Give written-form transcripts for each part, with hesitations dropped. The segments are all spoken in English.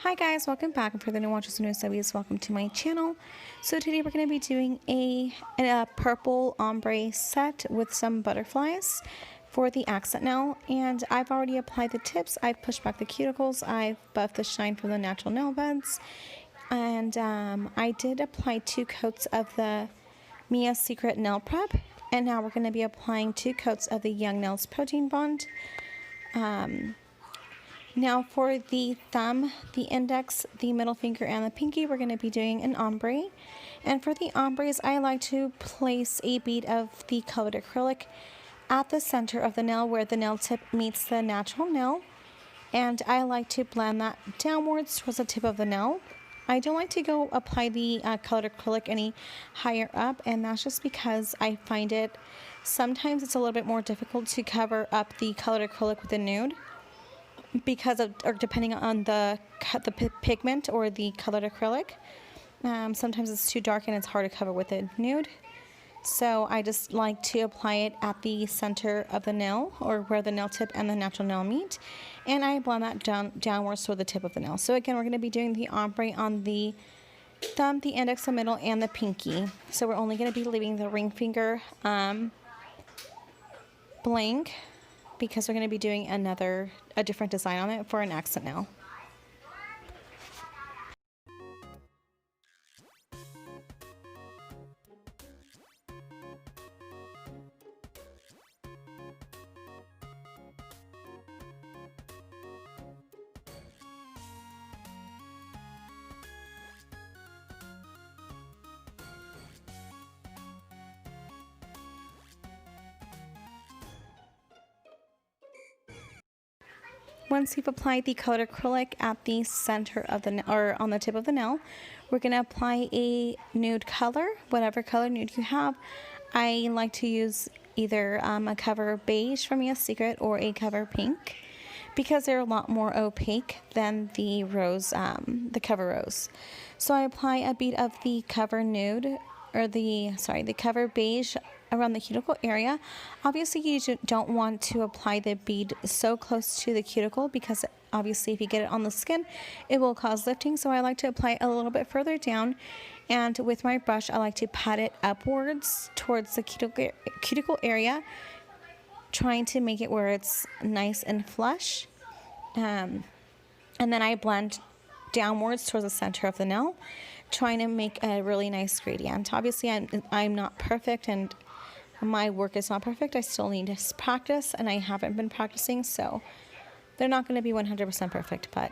Hi guys, welcome back, and for the new watchers and new subbies, welcome to my channel. So today we're going to be doing a purple ombre set with some butterflies for the accent nail, and I've already applied the tips. I've pushed back the cuticles, I've buffed the shine from the natural nail beds, and I did apply 2 coats of the Mia's Secret Nail Prep, and now we're going to be applying 2 coats of the Young Nails Protein Bond. Now for the thumb, the index, the middle finger, and the pinky, we're going to be doing an ombre. And for the ombres, I like to place a bead of the colored acrylic at the center of the nail where the nail tip meets the natural nail. And I like to blend that downwards towards the tip of the nail. I don't like to go apply the colored acrylic any higher up, and that's just because I find it sometimes it's a little bit more difficult to cover up the colored acrylic with a nude, because of, or depending on the pigment or the colored acrylic. Sometimes it's too dark and it's hard to cover with a nude. So I just like to apply it at the center of the nail, or where the nail tip and the natural nail meet. And I blend that downwards toward the tip of the nail. So again, we're going to be doing the ombre on the thumb, the index, the middle, and the pinky. So we're only going to be leaving the ring finger blank, because we're going to be doing a different design on it for an accent nail. Once you've applied the colored acrylic at the center of the or on the tip of the nail, we're going to apply a nude color, whatever color nude you have. I like to use either a cover beige from Mia's Secret or a cover pink, because they're a lot more opaque than the rose, the cover rose. So I apply a bead of the cover nude, or the cover beige around the cuticle area. Obviously, you don't want to apply the bead so close to the cuticle, because obviously if you get it on the skin, it will cause lifting. So I like to apply it a little bit further down, and with my brush, I like to pat it upwards towards the cuticle area, trying to make it where it's nice and flush. And then I blend downwards towards the center of the nail, trying to make a really nice gradient. Obviously, I'm not perfect, and my work is not perfect. I still need to practice, and I haven't been practicing, so they're not going to be 100% perfect. But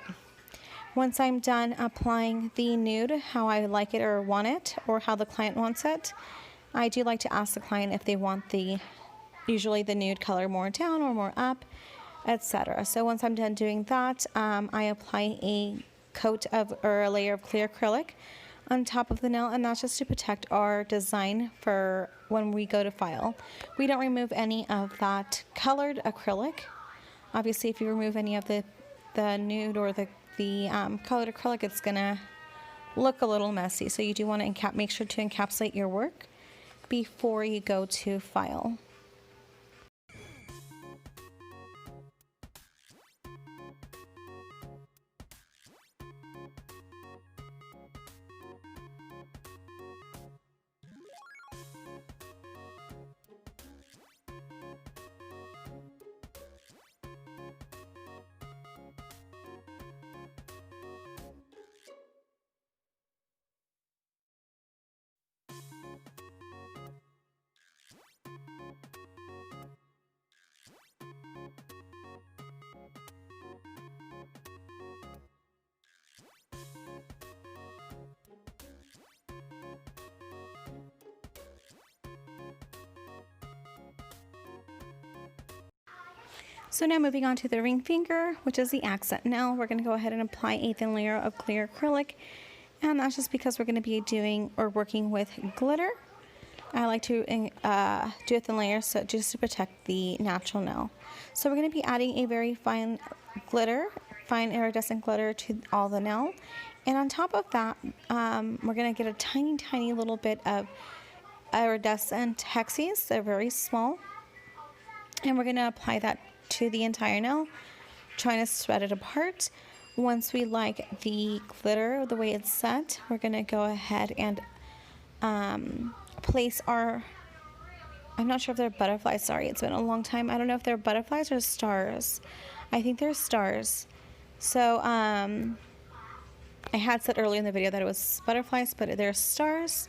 once I'm done applying the nude how I like it or want it, or how the client wants it, I do like to ask the client if they want usually the nude color more down or more up, etc. So once I'm done doing that, I apply a coat of, or a layer of clear acrylic on top of the nail, and that's just to protect our design for when we go to file. We don't remove any of that colored acrylic. Obviously, if you remove any of the nude or the colored acrylic, it's gonna look a little messy. So you do want to make sure to encapsulate your work before you go to file. So now moving on to the ring finger, which is the accent nail, we're going to go ahead and apply a thin layer of clear acrylic, and that's just because we're going to be doing or working with glitter. I like to do a thin layer so just to protect the natural nail. So we're going to be adding a very fine glitter, fine iridescent glitter to all the nail, and on top of that, we're going to get a tiny little bit of iridescent hexes. They're very small, and we're going to apply that to the entire nail, trying to spread it apart. Once we like the glitter, the way it's set, we're going to go ahead and place our, I'm not sure if they're butterflies, sorry, it's been a long time. I don't know if they're butterflies or stars. I think they're stars. So I had said earlier in the video that it was butterflies, but they're stars.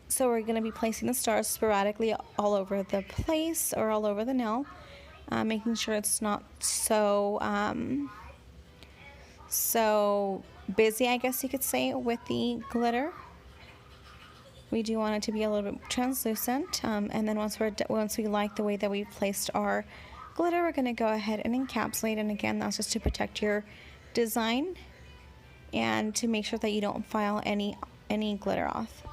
So we're going to be placing the stars sporadically all over the place or all over the nail, making sure it's not so busy, I guess you could say, with the glitter. We do want it to be a little bit translucent, and then once we like the way that we've placed our glitter, we're going to go ahead and encapsulate. And again, that's just to protect your design and to make sure that you don't file any glitter off.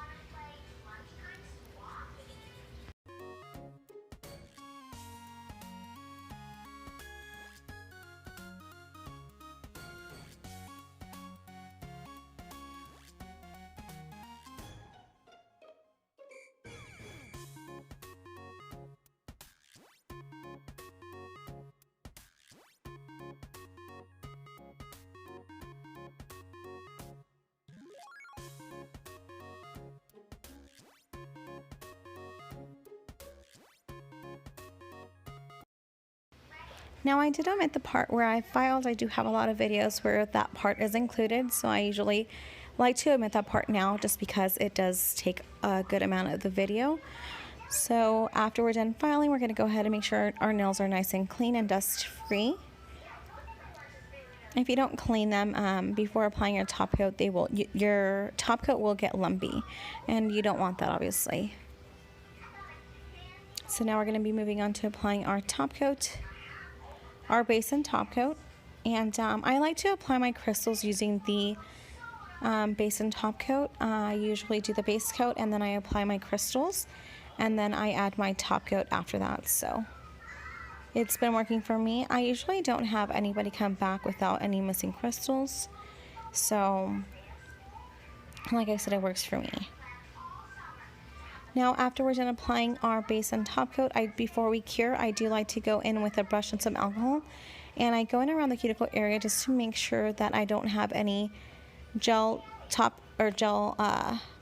Now I did omit the part where I filed. I do have a lot of videos where that part is included, so I usually like to omit that part now just because it does take a good amount of the video. So after we're done filing, we're going to go ahead and make sure our nails are nice and clean and dust free. If you don't clean them before applying your top coat, your top coat will get lumpy, and you don't want that, obviously. So now we're going to be moving on to applying our top coat, our base and top coat. And I like to apply my crystals using the base and top coat. I usually do the base coat and then I apply my crystals, and then I add my top coat after that. So it's been working for me. I usually don't have anybody come back without any missing crystals, so like I said, it works for me. Now after we're done applying our base and top coat, before we cure, I do like to go in with a brush and some alcohol, and I go in around the cuticle area just to make sure that I don't have any gel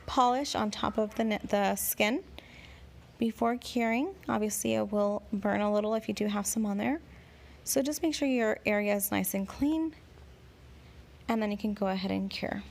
polish on top of the skin before curing. Obviously it will burn a little if you do have some on there, so just make sure your area is nice and clean, and then you can go ahead and cure.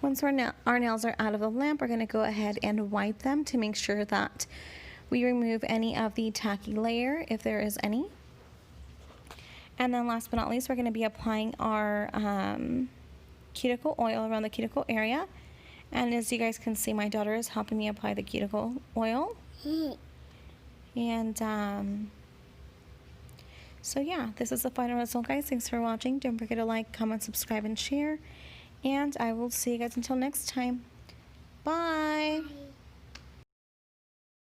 Once our nails are out of the lamp, we're going to go ahead and wipe them to make sure that we remove any of the tacky layer, if there is any. And then last but not least, we're going to be applying our cuticle oil around the cuticle area. And as you guys can see, my daughter is helping me apply the cuticle oil. And So yeah, this is the final result, guys. Thanks for watching. Don't forget to like, comment, subscribe, and share. And I will see you guys until next time. Bye. Bye.